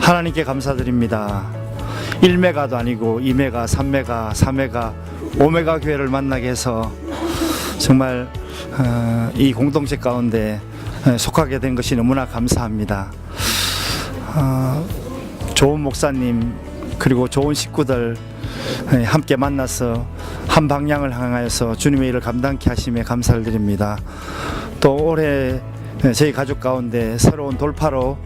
하나님께 감사드립니다. 1메가도 아니고 2메가, 3메가, 4메가, 5메가 교회를 만나게 해서 정말 이 공동체 가운데 속하게 된 것이 너무나 감사합니다. 좋은 목사님 그리고 좋은 식구들 함께 만나서 한 방향을 향하여서 주님의 일을 감당케 하심에 감사를 드립니다. 또 올해 저희 가족 가운데 새로운 돌파로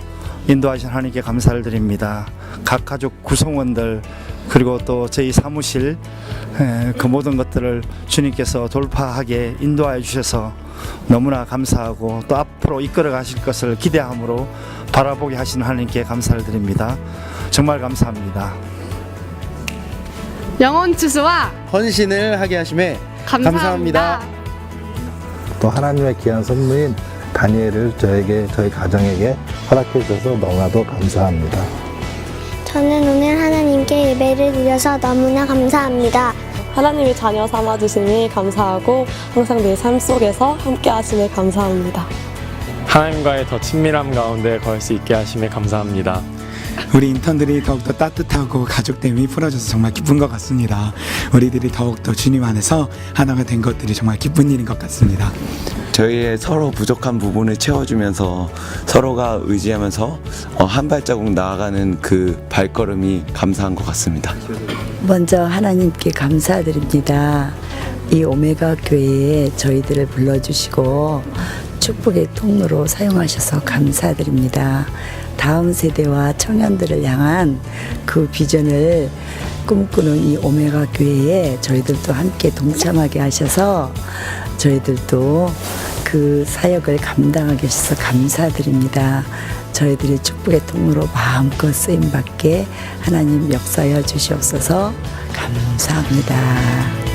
인도하신 하나님께 감사를 드립니다. 각 가족 구성원들 그리고 또 저희 사무실 그 모든 것들을 주님께서 돌파하게 인도하여 주셔서 너무나 감사하고 또 앞으로 이끌어 가실 것을 기대함으로 바라보게 하시는 하나님께 감사를 드립니다. 정말 감사합니다. 영혼 추수와 헌신을 하게 하심에 감사합니다. 또 하나님의 귀한 선물인 다니엘을 저희 가정에게 허락해 주셔서 너무나도 감사합니다. 저는 오늘 하나님께 예배를 드려서 너무나 감사합니다. 하나님의 자녀 삼아주시니 감사하고 항상 내 삶 속에서 함께 하심에 감사합니다. 하나님과의 더 친밀함 가운데 거할 수 있게 하심에 감사합니다. 우리 인턴들이 더욱더 따뜻하고 가족됨이 풀어져서 정말 기쁜 것 같습니다. 우리들이 더욱더 주님 안에서 하나가 된 것들이 정말 기쁜 일인 것 같습니다. 저희의 서로 부족한 부분을 채워주면서 서로가 의지하면서 한 발자국 나아가는 그 발걸음이 감사한 것 같습니다. 먼저 하나님께 감사드립니다. 이 오메가 교회에 저희들을 불러주시고 축복의 통로로 사용하셔서 감사드립니다. 다음 세대와 청년들을 향한 그 비전을 꿈꾸는 이 오메가 교회에 저희들도 함께 동참하게 하셔서 저희들도 그 사역을 감당하게 하셔서 감사드립니다. 저희들이 축복의 통로로 마음껏 쓰임받게 하나님 역사하여 주시옵소서. 감사합니다.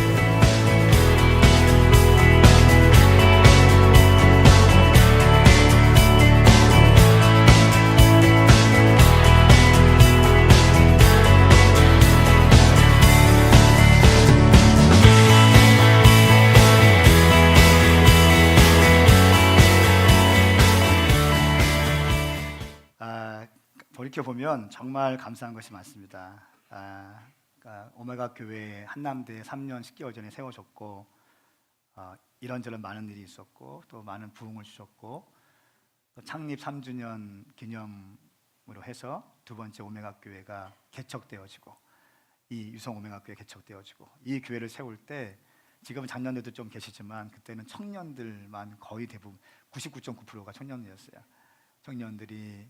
돌이켜보면 정말 감사한 것이 많습니다. 그러니까 오메가 교회 한남대 3년 10개월 전에 세워졌고 이런저런 많은 일이 있었고 또 많은 부흥을 주셨고 또 창립 3주년 기념으로 해서 두 번째 오메가 교회가 개척되어지고 이 유성 오메가 교회 개척되어지고 이 교회를 세울 때 지금은 작년에도 좀 계시지만 그때는 청년들만 거의 대부분 99.9%가 청년이었어요. 청년들이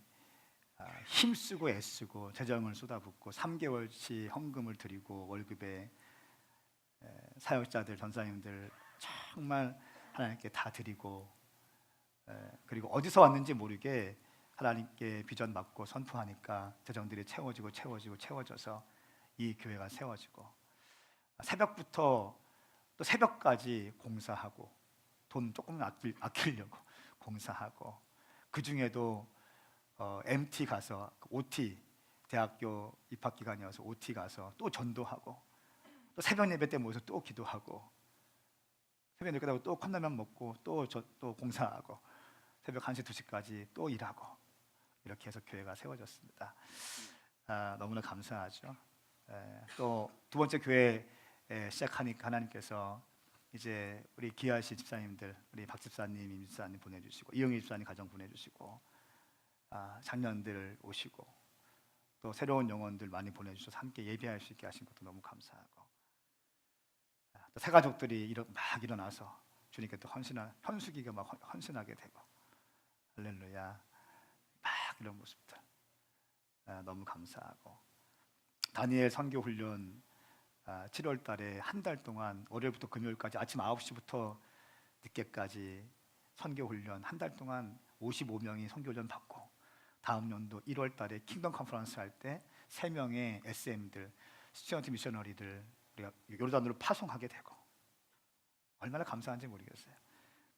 힘쓰고 애쓰고 재정을 쏟아붓고 3개월치 헌금을 드리고 월급에 사역자들 전사님들 정말 하나님께 다 드리고 그리고 어디서 왔는지 모르게 하나님께 비전 받고 선포하니까 재정들이 채워져서 이 교회가 세워지고 새벽부터 또 새벽까지 공사하고 돈 조금 아끼려고 공사하고 그 중에도 MT 가서 OT 대학교 입학 기간이어서 OT 가서 또 전도하고 또 새벽 예배 때 모여서 또 기도하고 새벽 예배 때고 또 컵라면 먹고 또 공사하고 새벽 1시 2시까지 또 일하고 이렇게 해서 교회가 세워졌습니다. 너무나 감사하죠. 또 두 번째 교회 시작하니까 하나님께서 이제 우리 기아씨 집사님들 우리 박 집사님, 임 집사님 보내주시고 이영희 집사님 가정 보내주시고 장년들 오시고 또 새로운 영혼들 많이 보내주셔서 함께 예배할 수 있게 하신 것도 너무 감사하고 또 새 가족들이 막 일어나서 주님께 또 현수기가 막 헌신하게 되고 할렐루야 막 이런 모습들 너무 감사하고 다니엘 선교 훈련 7월 달에 한 달 동안 월요일부터 금요일까지 아침 9시부터 늦게까지 선교 훈련 한 달 동안 55명이 선교 훈련 받고 다음 연도 1월 달에 킹덤 컨퍼런스 할 때 3명의 SM들, 스튜던트 미셔너리들 우리가 요르단으로 파송하게 되고 얼마나 감사한지 모르겠어요.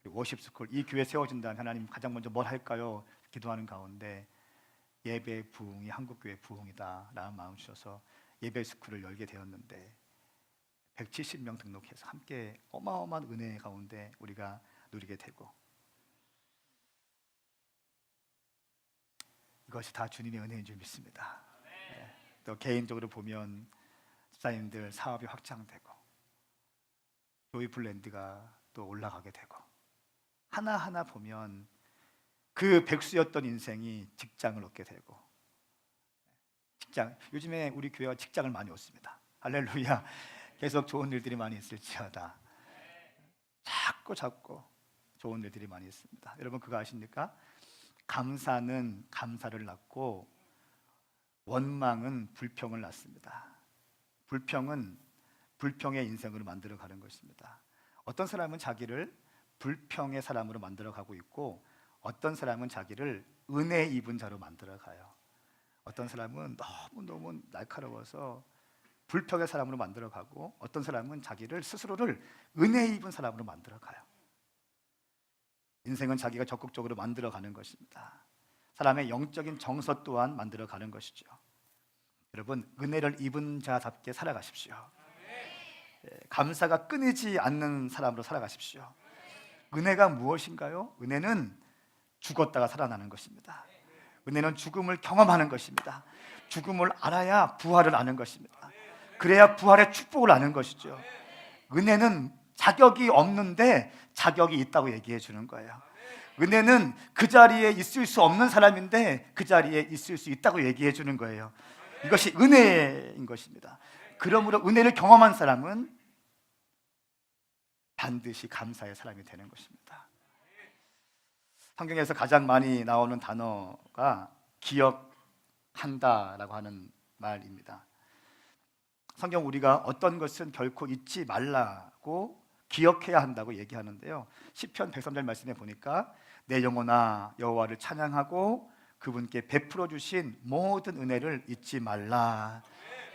그리고 워십 스쿨 이 교회 세워진다면 하나님 가장 먼저 뭘 할까요? 기도하는 가운데 예배 부흥이 한국 교회 부흥이다 라는 마음 주셔서 예배 스쿨을 열게 되었는데 170명 등록해서 함께 어마어마한 은혜 가운데 우리가 누리게 되고 그것이 다 주님의 은혜인 줄 믿습니다. 또 개인적으로 보면 집사님들 사업이 확장되고 조이 블렌드가 또 올라가게 되고 하나하나 보면 그 백수였던 인생이 직장을 얻게 되고 직장, 요즘에 우리 교회가 직장을 많이 얻습니다. 할렐루야. 계속 좋은 일들이 많이 있을지어다. 자꾸 좋은 일들이 많이 있습니다. 여러분 그거 아십니까? 감사는 감사를 낳고 원망은 불평을 낳습니다. 불평은 불평의 인생으로 만들어가는 것입니다. 어떤 사람은 자기를 불평의 사람으로 만들어가고 있고 어떤 사람은 자기를 은혜 입은 자로 만들어가요. 어떤 사람은 너무 날카로워서 불평의 사람으로 만들어가고 어떤 사람은 자기를 스스로를 은혜 입은 사람으로 만들어가요. 인생은 자기가 적극적으로 만들어가는 것입니다. 사람의 영적인 정서 또한 만들어가는 것이죠. 여러분 은혜를 입은 자답게 살아가십시오. 감사가 끊이지 않는 사람으로 살아가십시오. 은혜가 무엇인가요? 은혜는 죽었다가 살아나는 것입니다. 은혜는 죽음을 경험하는 것입니다. 죽음을 알아야 부활을 아는 것입니다. 그래야 부활의 축복을 아는 것이죠. 은혜는 자격이 없는데 자격이 있다고 얘기해 주는 거예요. 은혜는 그 자리에 있을 수 없는 사람인데 그 자리에 있을 수 있다고 얘기해 주는 거예요. 이것이 은혜인 것입니다. 그러므로 은혜를 경험한 사람은 반드시 감사의 사람이 되는 것입니다. 성경에서 가장 많이 나오는 단어가 기억한다라고 하는 말입니다. 성경 우리가 어떤 것은 결코 잊지 말라고 기억해야 한다고 얘기하는데요. 시편 103절 말씀에 보니까 내 영혼아 여호와를 찬양하고 그분께 베풀어 주신 모든 은혜를 잊지 말라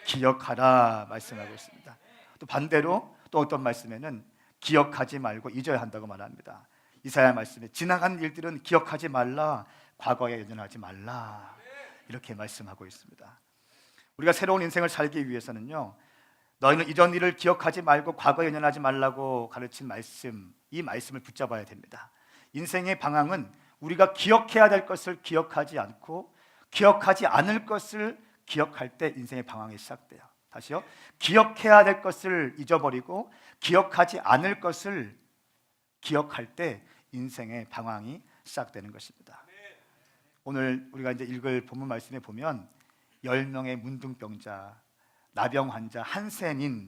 기억하라 말씀하고 있습니다. 또 반대로 또 어떤 말씀에는 기억하지 말고 잊어야 한다고 말합니다. 이사야 말씀에 지나간 일들은 기억하지 말라 과거에 연연하지 말라 이렇게 말씀하고 있습니다. 우리가 새로운 인생을 살기 위해서는요, 너희는 이전 일을 기억하지 말고 과거에 연연하지 말라고 가르친 말씀, 이 말씀을 붙잡아야 됩니다. 인생의 방향은 우리가 기억해야 될 것을 기억하지 않고 기억하지 않을 것을 기억할 때 인생의 방향이 시작돼요. 다시요, 기억해야 될 것을 잊어버리고 기억하지 않을 것을 기억할 때 인생의 방향이 시작되는 것입니다. 오늘 우리가 이제 읽을 본문 말씀에 보면 10명의 문둥병자, 나병 환자 한센인에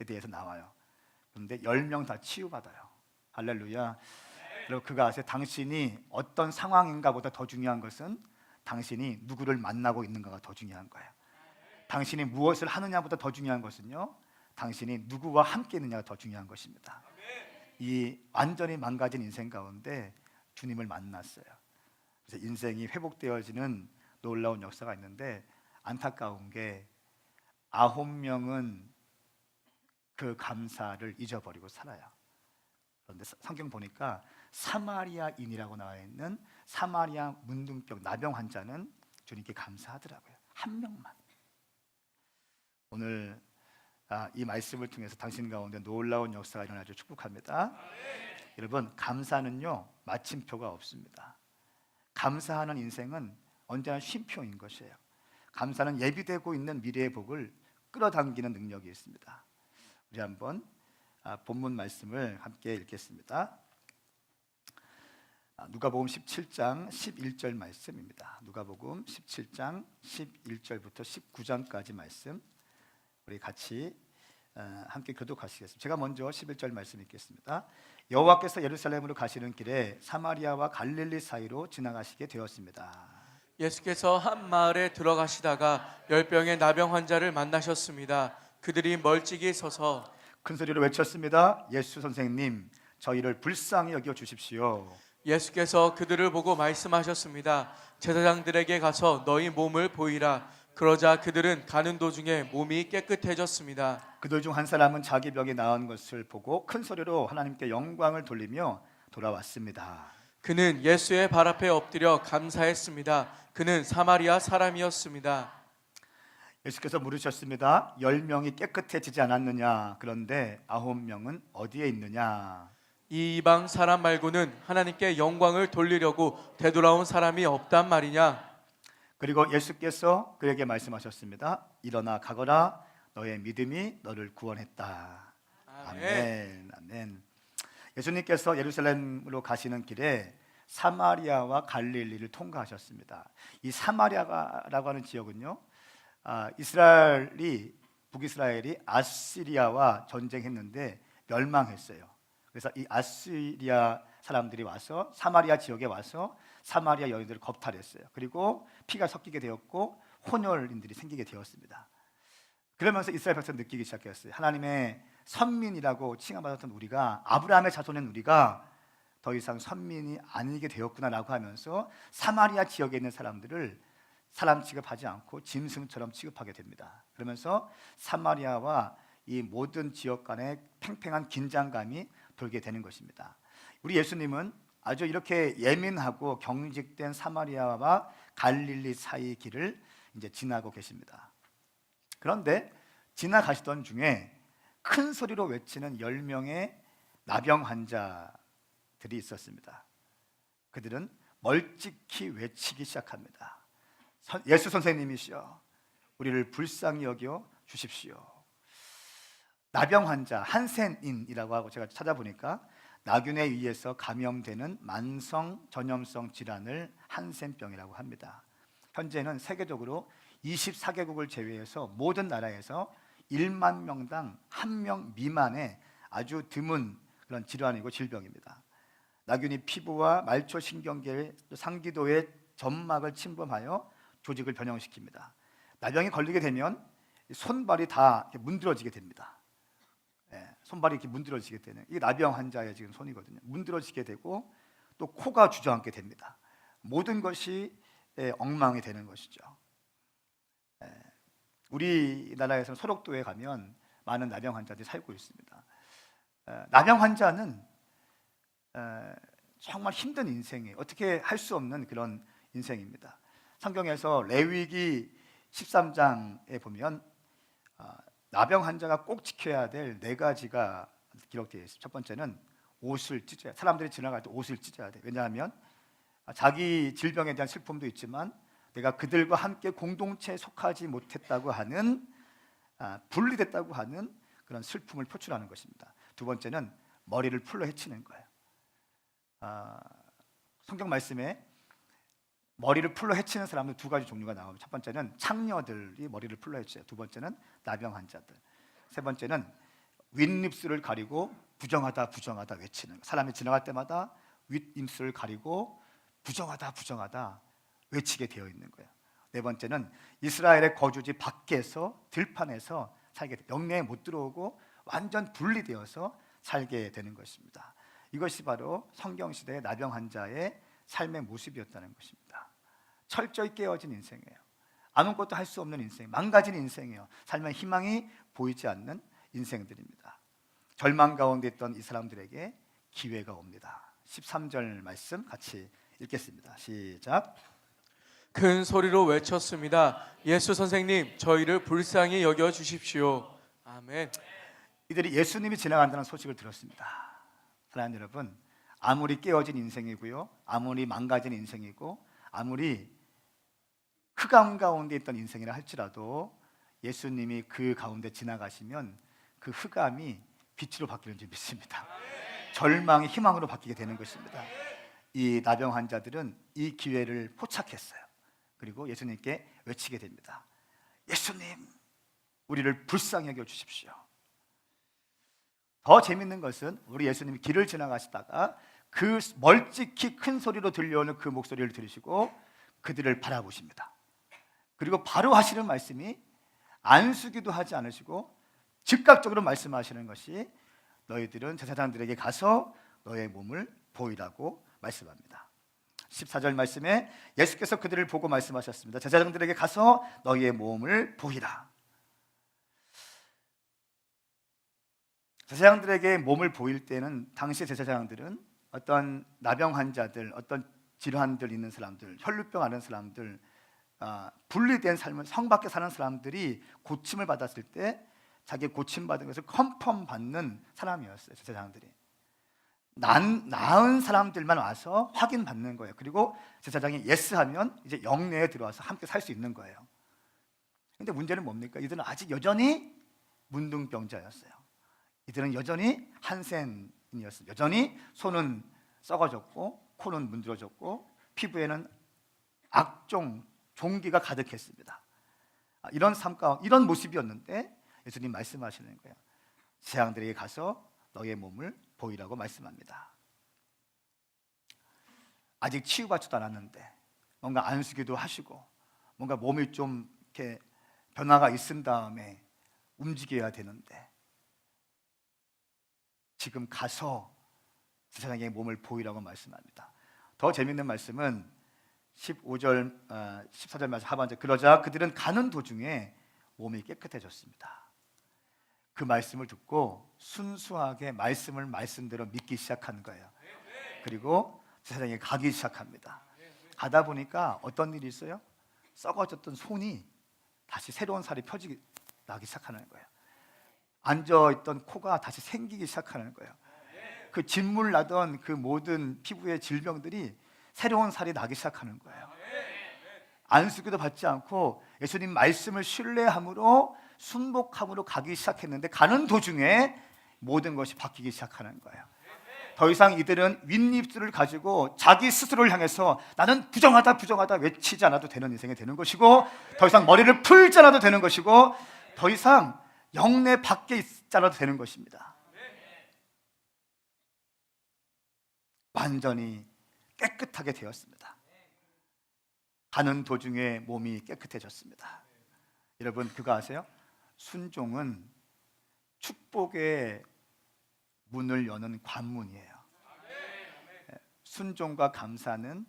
대해서 나와요. 그런데 10명 다 치유받아요. 할렐루야. 그리고 그가 아세요? 당신이 어떤 상황인가 보다 더 중요한 것은 당신이 누구를 만나고 있는가가 더 중요한 거예요. 당신이 무엇을 하느냐보다 더 중요한 것은요, 당신이 누구와 함께 있느냐가 더 중요한 것입니다. 이 완전히 망가진 인생 가운데 주님을 만났어요. 그래서 인생이 회복되어지는 놀라운 역사가 있는데 안타까운 게 9명은 그 감사를 잊어버리고 살아요. 그런데 성경 보니까 사마리아인이라고 나와 있는 사마리아 문둥병 나병 환자는 주님께 감사하더라고요. 한 명만. 오늘 이 말씀을 통해서 당신 가운데 놀라운 역사가 일어나길 축복합니다. 여러분 감사는요 마침표가 없습니다. 감사하는 인생은 언제나 쉼표인 것이에요. 감사는 예비되고 있는 미래의 복을 끌어당기는 능력이 있습니다. 우리 한번 본문 말씀을 함께 읽겠습니다. 누가복음 17장 11절 말씀입니다. 누가복음 17장 11절부터 19장까지 말씀 우리 같이 함께 교독하시겠습니다. 제가 먼저 11절 말씀 읽겠습니다. 여호와께서 예루살렘으로 가시는 길에 사마리아와 갈릴리 사이로 지나가시게 되었습니다. 예수께서 한 마을에 들어가시다가 10병의 나병 환자를 만나셨습니다. 그들이 멀찍이 서서 큰 소리로 외쳤습니다. 예수 선생님, 저희를 불쌍히 여겨 주십시오. 예수께서 그들을 보고 말씀하셨습니다. 제사장들에게 가서 너희 몸을 보이라. 그러자 그들은 가는 도중에 몸이 깨끗해졌습니다. 그들 중 한 사람은 자기 병이 나은 것을 보고 큰 소리로 하나님께 영광을 돌리며 돌아왔습니다. 그는 예수의 발 앞에 엎드려 감사했습니다. 그는 사마리아 사람이었습니다. 예수께서 물으셨습니다. 10명이 깨끗해지지 않았느냐? 그런데 9명은 어디에 있느냐? 이 이방 사람 말고는 하나님께 영광을 돌리려고 되돌아온 사람이 없단 말이냐? 그리고 예수께서 그에게 말씀하셨습니다. 일어나 가거라, 너의 믿음이 너를 구원했다. 아멘. 아멘. 예수님께서 예루살렘으로 가시는 길에 사마리아와 갈릴리를 통과하셨습니다. 이 사마리아라고 하는 지역은요, 북이스라엘이 아시리아와 전쟁했는데 멸망했어요. 그래서 이 아시리아 사람들이 와서 사마리아 지역에 와서 사마리아 여인들을 겁탈했어요. 그리고 피가 섞이게 되었고 혼혈인들이 생기게 되었습니다. 그러면서 이스라엘 백성 느끼기 시작했어요. 하나님의 선민이라고 칭함받았던 우리가, 아브라함의 자손인 우리가 더 이상 선민이 아니게 되었구나라고 하면서 사마리아 지역에 있는 사람들을 사람 취급하지 않고 짐승처럼 취급하게 됩니다. 그러면서 사마리아와 이 모든 지역 간에 팽팽한 긴장감이 돌게 되는 것입니다. 우리 예수님은 아주 이렇게 예민하고 경직된 사마리아와 갈릴리 사이 길을 이제 지나고 계십니다. 그런데 지나가시던 중에 큰 소리로 외치는 10명의 나병 환자들이 있었습니다. 그들은 멀찍이 외치기 시작합니다. 예수 선생님이시여, 우리를 불쌍히 여겨 주십시오. 나병 환자, 한센인이라고 하고 제가 찾아보니까 나균에 의해서 감염되는 만성 전염성 질환을 한센병이라고 합니다. 현재는 세계적으로 24개국을 제외해서 모든 나라에서 1만 명당 1명 미만의 아주 드문 그런 질환이고 질병입니다. 나균이 피부와 말초신경계의 상기도의 점막을 침범하여 조직을 변형시킵니다. 나병이 걸리게 되면 손발이 다 이렇게 문드러지게 됩니다. 손발이 이렇게 문드러지게 되는, 이게 나병 환자의 지금 손이거든요. 문드러지게 되고 또 코가 주저앉게 됩니다. 모든 것이 엉망이 되는 것이죠. 우리나라에서 소록도에 가면 많은 나병 환자들이 살고 있습니다. 나병 환자는 정말 힘든 인생이에요. 어떻게 할 수 없는 그런 인생입니다. 성경에서 레위기 13장에 보면 나병 환자가 꼭 지켜야 될 4가지가 기록되어 있습니다. 첫 번째는 옷을 찢어야, 사람들이 지나갈 때 옷을 찢어야 돼. 왜냐하면 자기 질병에 대한 슬픔도 있지만 내가 그들과 함께 공동체에 속하지 못했다고 하는, 분리됐다고 하는 그런 슬픔을 표출하는 것입니다. 두 번째는 머리를 풀러 헤치는 거예요. 성경 말씀에 머리를 풀러 헤치는 사람은 2가지 종류가 나옵니다. 첫 번째는 창녀들이 머리를 풀러 헤쳐요. 두 번째는 나병 환자들. 세 번째는 윗입술을 가리고 부정하다 부정하다 외치는, 사람이 지나갈 때마다 윗입술을 가리고 부정하다 외치게 되어 있는 거예요. 네 번째는 이스라엘의 거주지 밖에서 들판에서 살게 돼, 영내에 못 들어오고 완전 분리되어서 살게 되는 것입니다. 이것이 바로 성경시대의 나병 환자의 삶의 모습이었다는 것입니다. 철저히 깨어진 인생이에요. 아무것도 할 수 없는 인생, 망가진 인생이에요. 삶의 희망이 보이지 않는 인생들입니다. 절망 가운데 있던 이 사람들에게 기회가 옵니다. 13절 말씀 같이 읽겠습니다. 시작. 큰 소리로 외쳤습니다. 예수 선생님, 저희를 불쌍히 여겨 주십시오. 아멘. 이들이 예수님이 지나간다는 소식을 들었습니다. 사랑하는 여러분, 아무리 깨어진 인생이고요, 아무리 망가진 인생이고, 아무리 흑암 가운데 있던 인생이라 할지라도 예수님이 그 가운데 지나가시면 그 흑암이 빛으로 바뀌는 줄 믿습니다. 절망이 희망으로 바뀌게 되는 것입니다. 이 나병 환자들은 이 기회를 포착했어요. 그리고 예수님께 외치게 됩니다. 예수님, 우리를 불쌍히 여겨 주십시오. 더 재밌는 것은 우리 예수님이 길을 지나가시다가 그 멀찍이 큰 소리로 들려오는 그 목소리를 들으시고 그들을 바라보십니다. 그리고 바로 하시는 말씀이 안수기도 하지 않으시고 즉각적으로 말씀하시는 것이, 너희들은 제사장들에게 가서 너의 몸을 보이라고 말씀합니다. 14절 말씀에 예수께서 그들을 보고 말씀하셨습니다. 제사장들에게 가서 너희의 몸을 보이라. 제사장들에게 몸을 보일 때는 당시 제사장들은 어떤 나병 환자들, 어떤 질환들 있는 사람들, 혈루병 앓은 사람들, 분리된 삶을 성 밖에 사는 사람들이 고침을 받았을 때 자기 고침 받은 것을 컨펌 받는 사람이었어요. 제사장들이. 나은 사람들만 와서 확인받는 거예요. 그리고 제사장이 예스하면 이제 영내에 들어와서 함께 살 수 있는 거예요. 근데 문제는 뭡니까? 이들은 아직 여전히 문둥병자였어요. 이들은 여전히 한센인이었어요. 여전히 손은 썩어졌고 코는 문드러졌고 피부에는 악종, 종기가 가득했습니다. 이런 삶과 이런 모습이었는데 예수님 말씀하시는 거예요. 재앙들에게 가서 너의 몸을 보이라고 말씀합니다. 아직 치유받지도 않았는데 뭔가 안수기도 하시고 뭔가 몸이 좀 이렇게 변화가 있은 다음에 움직여야 되는데 지금 가서 세상의 몸을 보이라고 말씀합니다. 더 재밌는 말씀은 15절, 14절 말씀 하반절. 그러자 그들은 가는 도중에 몸이 깨끗해졌습니다. 그 말씀을 듣고 순수하게 말씀을 말씀대로 믿기 시작하는 거예요. 그리고 세상에 가기 시작합니다. 가다 보니까 어떤 일이 있어요? 썩어졌던 손이 다시 새로운 살이 나기 시작하는 거예요. 앉아있던 코가 다시 생기기 시작하는 거예요. 그 진물 나던 그 모든 피부의 질병들이 새로운 살이 나기 시작하는 거예요. 안수기도 받지 않고 예수님 말씀을 신뢰함으로 순복함으로 가기 시작했는데 가는 도중에 모든 것이 바뀌기 시작하는 거예요. 더 이상 이들은 윗입술을 가지고 자기 스스로를 향해서 나는 부정하다 부정하다 외치지 않아도 되는 인생이 되는 것이고, 더 이상 머리를 풀지 않아도 되는 것이고, 더 이상 영내 밖에 있지 않아도 되는 것입니다. 완전히 깨끗하게 되었습니다. 가는 도중에 몸이 깨끗해졌습니다. 여러분 그거 아세요? 순종은 축복의 문을 여는 관문이에요. 순종과 감사는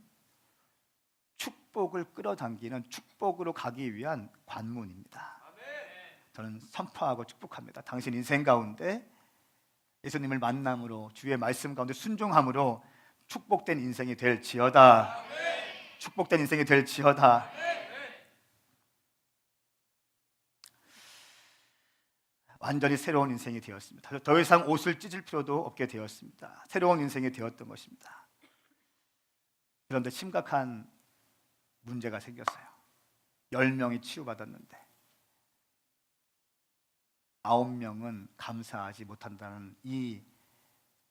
축복을 끌어당기는, 축복으로 가기 위한 관문입니다. 저는 선포하고 축복합니다. 당신 인생 가운데 예수님을 만남으로, 주의 말씀 가운데 순종함으로 축복된 인생이 될지어다. 축복된 인생이 될지어다. 완전히 새로운 인생이 되었습니다. 더 이상 옷을 찢을 필요도 없게 되었습니다. 새로운 인생이 되었던 것입니다. 그런데 심각한 문제가 생겼어요. 10명이 치유받았는데 9명은 감사하지 못한다는 이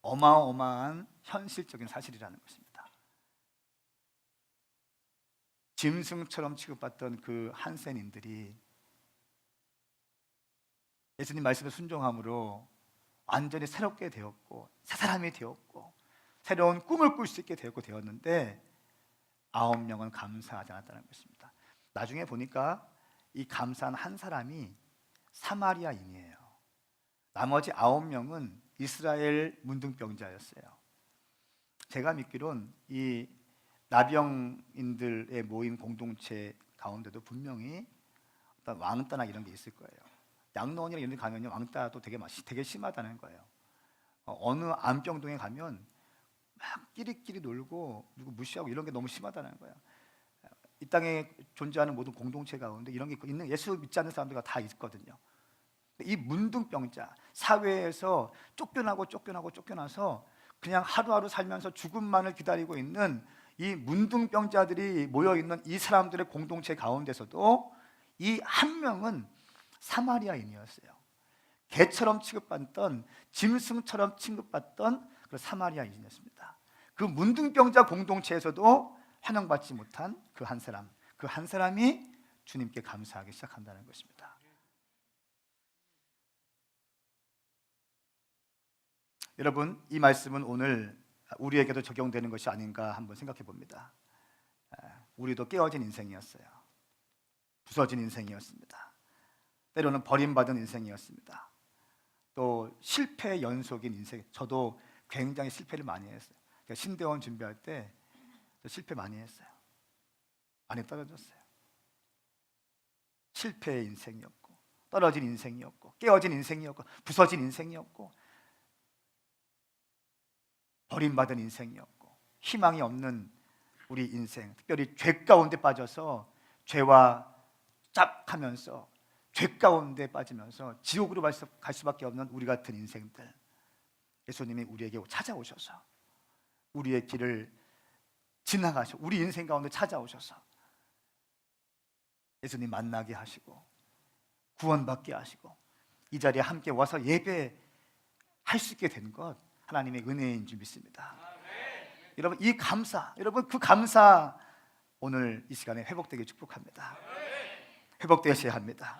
어마어마한 현실적인 사실이라는 것입니다. 짐승처럼 취급받던 그 한센인들이 예수님 말씀에 순종함으로 완전히 새롭게 되었고, 새 사람이 되었고, 새로운 꿈을 꿀 수 있게 되었는데 9명은 감사하지 않았다는 것입니다. 나중에 보니까 이 감사한 한 사람이 사마리아인이에요. 나머지 9명은 이스라엘 문둥병자였어요. 제가 믿기론 이 나병인들의 모임 공동체 가운데도 분명히 어떤 왕따나 이런 게 있을 거예요. 양로원이나 이런 데 가면 왕따도 되게 심하다는 거예요. 어느 안병동에 가면 막 끼리끼리 놀고 누구 무시하고 이런 게 너무 심하다는 거예요. 이 땅에 존재하는 모든 공동체 가운데 이런 게 있는, 예수 믿지 않는 사람들과 다 있거든요. 이 문둥병자, 사회에서 쫓겨나서 그냥 하루하루 살면서 죽음만을 기다리고 있는 이 문둥병자들이 모여있는 이 사람들의 공동체 가운데서도 이 한 명은 사마리아인이었어요. 개처럼 취급받던, 짐승처럼 취급받던 그 사마리아인이었습니다. 그 문둥병자 공동체에서도 환영받지 못한 그 한 사람이 주님께 감사하기 시작한다는 것입니다. 여러분, 이 말씀은 오늘 우리에게도 적용되는 것이 아닌가 한번 생각해 봅니다. 우리도 깨어진 인생이었어요. 부서진 인생이었습니다. 때로는 버림받은 인생이었습니다. 또 실패의 연속인 인생. 저도 굉장히 실패를 많이 했어요. 신대원 준비할 때 실패 많이 했어요. 많이 떨어졌어요. 실패의 인생이었고, 떨어진 인생이었고, 깨어진 인생이었고, 부서진 인생이었고, 버림받은 인생이었고, 희망이 없는 우리 인생, 특별히 죄 가운데 빠져서 죄와 짭하면서 죄 가운데 빠지면서 지옥으로 갈 수밖에 없는 우리 같은 인생들. 예수님이 우리에게 찾아오셔서 우리의 길을 지나가셔 우리 인생 가운데 찾아오셔서 예수님 만나게 하시고 구원받게 하시고 이 자리에 함께 와서 예배할 수 있게 된 것 하나님의 은혜인 줄 믿습니다. 여러분 이 감사, 여러분 그 감사 오늘 이 시간에 회복되게 축복합니다. 회복되셔야 합니다.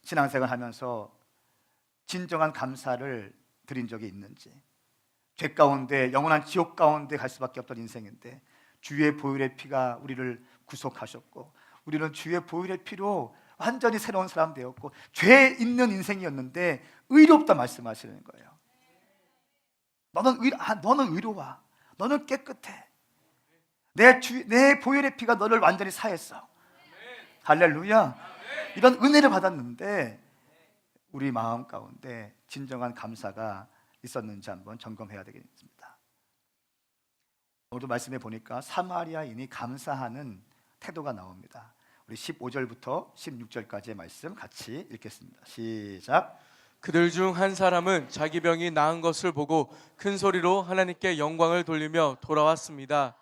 신앙생활 하면서 진정한 감사를 드린 적이 있는지, 죄 가운데 영원한 지옥 가운데 갈 수밖에 없던 인생인데 주의 보혈의 피가 우리를 구속하셨고 우리는 주의 보혈의 피로 완전히 새로운 사람 되었고 죄 있는 인생이었는데 의롭다 말씀하시는 거예요. 너는 의로워. 너는 깨끗해. 내 보혈의 피가 너를 완전히 사했어. 할렐루야. 이런 은혜를 받았는데 우리 마음 가운데 진정한 감사가 있었는지 한번 점검해야 되겠습니다. 오늘도 말씀해 보니까 사마리아인이 감사하는 태도가 나옵니다. 우리 15절부터 16절까지의 말씀 같이 읽겠습니다. 시작. 그들 중 한 사람은 자기 병이 나은 것을 보고 큰 소리로 하나님께 영광을 돌리며 돌아왔습니다.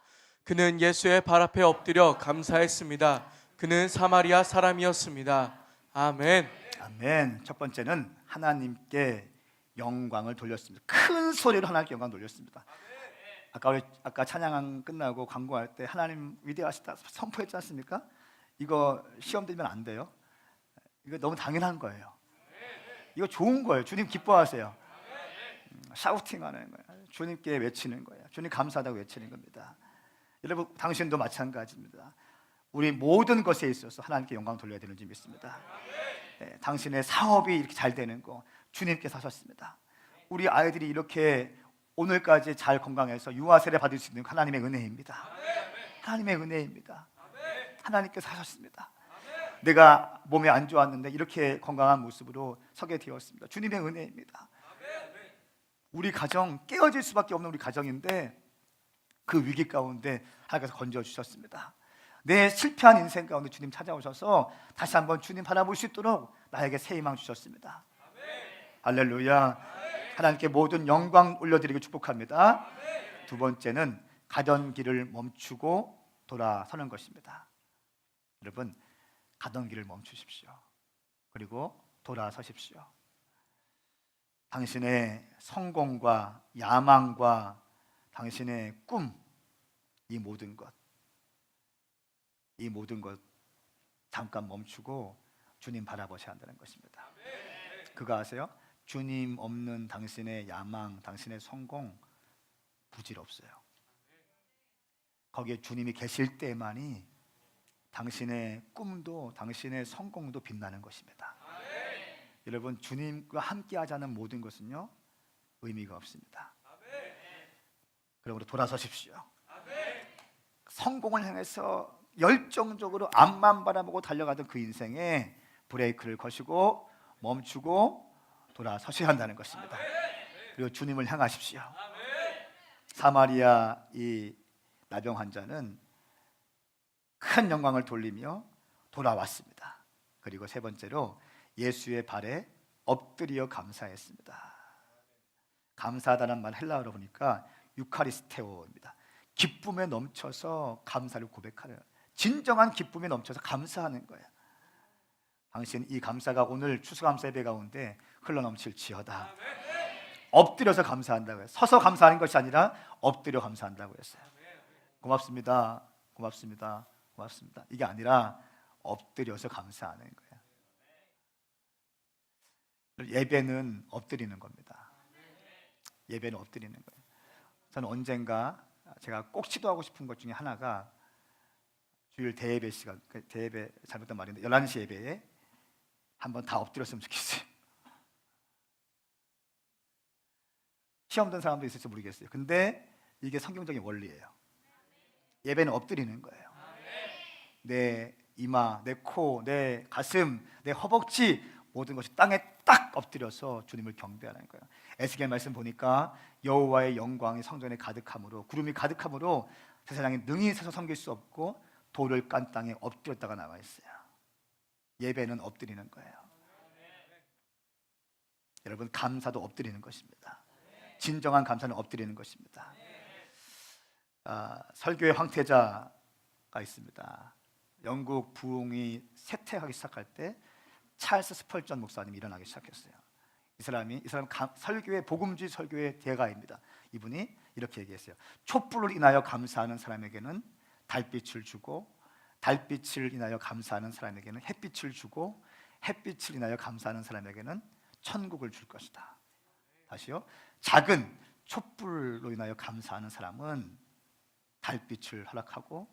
그는 예수의 발 앞에 엎드려 감사했습니다. 그는 사마리아 사람이었습니다. 아멘. 아멘. 첫 번째는 하나님께 영광을 돌렸습니다. 큰 소리로 하나님께 영광을 돌렸습니다. 아까 찬양 끝나고 광고할 때 하나님 위대하시다 선포했지 않습니까? 이거 시험 들면 안 돼요. 이거 너무 당연한 거예요. 이거 좋은 거예요. 주님 기뻐하세요. 샤우팅하는 거예요. 주님께 외치는 거예요. 주님 감사하다고 외치는 겁니다. 여러분 당신도 마찬가지입니다. 우리 모든 것에 있어서 하나님께 영광 돌려야 되는 줄 믿습니다. 네, 당신의 사업이 이렇게 잘 되는 거 주님께서 하셨습니다. 우리 아이들이 이렇게 오늘까지 잘 건강해서 유아 세례 받을 수 있는 하나님의 은혜입니다. 하나님의 은혜입니다. 하나님께서 하셨습니다. 내가 몸이 안 좋았는데 이렇게 건강한 모습으로 서게 되었습니다. 주님의 은혜입니다. 우리 가정 깨어질 수밖에 없는 우리 가정인데 그 위기 가운데 하나님께서 건져주셨습니다. 내 실패한 인생 가운데 주님 찾아오셔서 다시 한번 주님 바라볼 수 있도록 나에게 새 희망 주셨습니다. 할렐루야. 하나님께 모든 영광 올려드리고 축복합니다. 두 번째는 가던 길을 멈추고 돌아서는 것입니다. 여러분 가던 길을 멈추십시오. 그리고 돌아서십시오. 당신의 성공과 야망과 당신의 꿈, 이 모든 것 잠깐 멈추고 주님 바라보셔야 한다는 것입니다. 그거 아세요? 주님 없는 당신의 야망, 당신의 성공 부질없어요. 거기에 주님이 계실 때만이 당신의 꿈도 당신의 성공도 빛나는 것입니다. 여러분 주님과 함께 하자는 모든 것은요 의미가 없습니다. 그러므로 돌아서십시오. 성공을 향해서 열정적으로 앞만 바라보고 달려가던 그 인생에 브레이크를 거시고 멈추고 돌아서셔야 한다는 것입니다. 그리고 주님을 향하십시오. 사마리아 이 나병 환자는 큰 영광을 돌리며 돌아왔습니다. 그리고 세 번째로 예수의 발에 엎드려 감사했습니다. 감사하다는 말 헬라어로 보니까 유카리스테오입니다. 기쁨에 넘쳐서 감사를 고백하는, 진정한 기쁨에 넘쳐서 감사하는 거예요. 당신 이 감사가 오늘 추수감사 예배 가운데 흘러넘칠지어다. 엎드려서 감사한다고요. 서서 감사하는 것이 아니라 엎드려 감사한다고 했어요. 고맙습니다. 고맙습니다. 고맙습니다. 이게 아니라 엎드려서 감사하는 거예요. 예배는 엎드리는 겁니다. 예배는 엎드리는 거예요. 저는 언젠가 제가 꼭 시도하고 싶은 것 중에 하나가 주일 대예배 시간, 대예배 잘못된 말인데 11시 예배에 한번 다 엎드렸으면 좋겠어요. 시험 든 사람도 있을지 모르겠어요. 근데 이게 성경적인 원리예요. 예배는 엎드리는 거예요. 내 이마, 내 코, 내 가슴, 내 허벅지 모든 것이 땅에 딱 엎드려서 주님을 경배하는 거예요. 에스겔 말씀 보니까 여호와의 영광이 성전에 가득함으로, 구름이 가득함으로 세상에 능히 서서 섬길 수 없고 돌을 깐 땅에 엎드렸다가 나와 있어요. 예배는 엎드리는 거예요. 여러분, 감사도 엎드리는 것입니다. 진정한 감사는 엎드리는 것입니다. 설교의 황태자가 있습니다. 영국 부흥이 쇠퇴하기 시작할 때 찰스 스펄전 목사님이 일어나기 시작했어요. 이 사람 설교의 복음주의 설교의 대가입니다. 이분이 이렇게 얘기했어요. 촛불을 인하여 감사하는 사람에게는 달빛을 주고, 달빛을 인하여 감사하는 사람에게는 햇빛을 주고, 햇빛을 인하여 감사하는 사람에게는 천국을 줄 것이다. 다시요. 작은 촛불로 인하여 감사하는 사람은 달빛을 허락하고,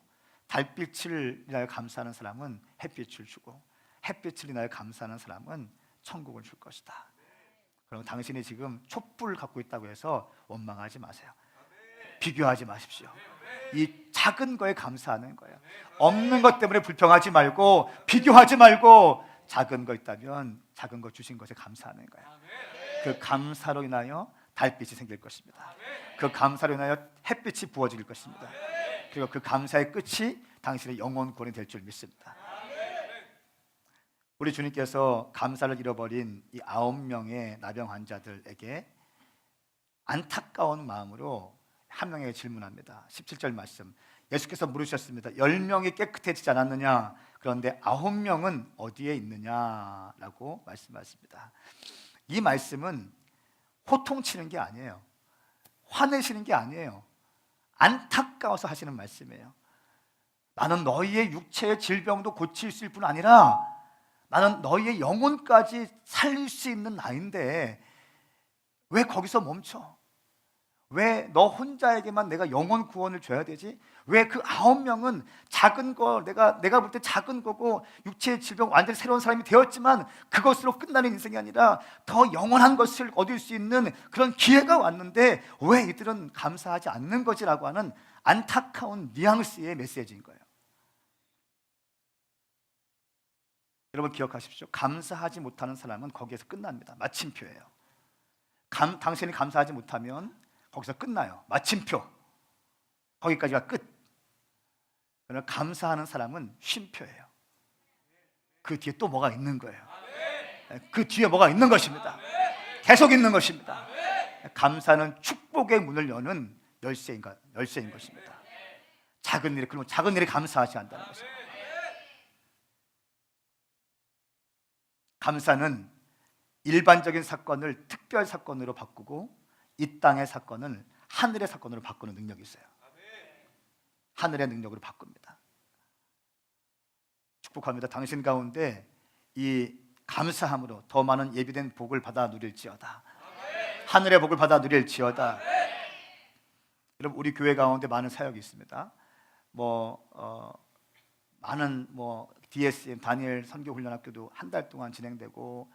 달빛을 인하여 감사하는 사람은 햇빛을 주고, 햇빛을 인하여 감사하는 사람은 천국을 줄 것이다. 그럼 당신이 지금 촛불을 갖고 있다고 해서 원망하지 마세요. 비교하지 마십시오. 이 작은 거에 감사하는 거예요. 없는 것 때문에 불평하지 말고, 비교하지 말고, 작은 거 있다면 작은 거 주신 것에 감사하는 거예요. 그 감사로 인하여 달빛이 생길 것입니다. 그 감사로 인하여 햇빛이 부어질 것입니다. 그리고 그 감사의 끝이 당신의 영혼 구원이 될 줄 믿습니다. 우리 주님께서 감사를 잃어버린 이 9명의 나병 환자들에게 안타까운 마음으로 한 명에게 질문합니다. 17절 말씀, 예수께서 물으셨습니다. 10명이 깨끗해지지 않았느냐? 그런데 9명은 어디에 있느냐라고 말씀하십니다. 이 말씀은 호통치는 게 아니에요. 화내시는 게 아니에요. 안타까워서 하시는 말씀이에요. 나는 너희의 육체의 질병도 고칠 수 있을 뿐 아니라 나는 너희의 영혼까지 살릴 수 있는 나인데 왜 거기서 멈춰? 왜 너 혼자에게만 내가 영혼 구원을 줘야 되지? 왜 그 9명은 작은 거, 내가 볼 때 작은 거고 육체의 질병 완전히 새로운 사람이 되었지만 그것으로 끝나는 인생이 아니라 더 영원한 것을 얻을 수 있는 그런 기회가 왔는데 왜 이들은 감사하지 않는 거지라고 하는 안타까운 뉘앙스의 메시지인 거예요. 여러분 기억하십시오. 감사하지 못하는 사람은 거기에서 끝납니다. 마침표예요. 당신이 감사하지 못하면 거기서 끝나요. 마침표. 거기까지가 끝. 그러나 감사하는 사람은 쉼표예요. 그 뒤에 또 뭐가 있는 거예요. 그 뒤에 뭐가 있는 것입니다. 계속 있는 것입니다. 감사는 축복의 문을 여는 열쇠인 것입니다. 작은 일에, 그러면 작은 일에 감사하지 않는다는 것입니다. 감사는 일반적인 사건을 특별 사건으로 바꾸고 이 땅의 사건을 하늘의 사건으로 바꾸는 능력이 있어요. 하늘의 능력으로 바꿉니다. 축복합니다. 당신 가운데 이 감사함으로 더 많은 예비된 복을 받아 누릴지어다. 하늘의 복을 받아 누릴지어다. 여러분 우리 교회 가운데 많은 사역이 있습니다. 많은 DSM 다니엘 선교 훈련학교도 한 달 동안 진행되고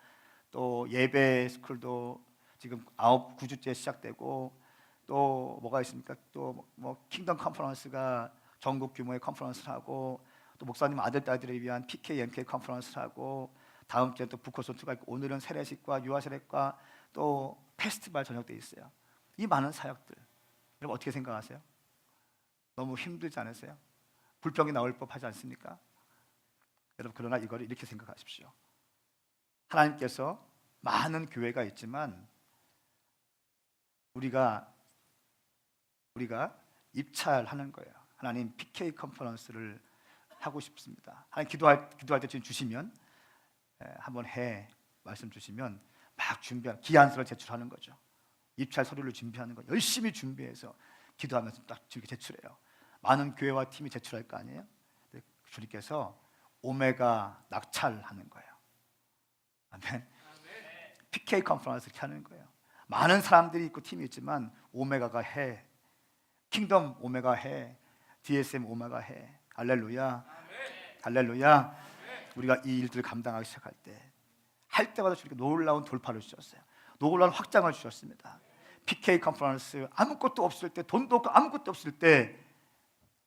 또 예배 스쿨도 지금 9주째 시작되고 또 뭐가 있습니까? 또 킹덤 컨퍼런스가 전국 규모의 컨퍼런스를 하고 또 목사님 아들 딸들을 위한 PK, MK 컨퍼런스를 하고 다음 주에 또 북콘서트가 있고 오늘은 세례식과 유아세례과 또 페스티벌 저녁도 있어요. 이 많은 사역들 여러분 어떻게 생각하세요? 너무 힘들지 않으세요? 불평이 나올 법하지 않습니까? 여러분 그러나 이거를 이렇게 생각하십시오. 하나님께서 많은 교회가 있지만 우리가 입찰하는 거예요. 하나님 PK 컨퍼런스를 하고 싶습니다. 하나님 기도할 때 지금 주시면 한번 해 말씀 주시면 막 준비하는 기한서를 제출하는 거죠. 입찰 서류를 준비하는 거 열심히 준비해서 기도하면서 딱 이렇게 제출해요. 많은 교회와 팀이 제출할 거 아니에요? 주님께서 오메가 낙찰하는 거예요. 아멘. PK 컨퍼런스 이렇게 하는 거예요. 많은 사람들이 있고 팀이 있지만 오메가가 해, 킹덤 오메가 해, DSM 오메가 해. 할렐루야. 할렐루야. 우리가 이 일들을 감당하기 시작할 때 할 때마다 주님께 놀라운 돌파를 주셨어요. 놀라운 확장을 주셨습니다. PK 컨퍼런스 아무것도 없을 때, 돈도 없고 아무것도 없을 때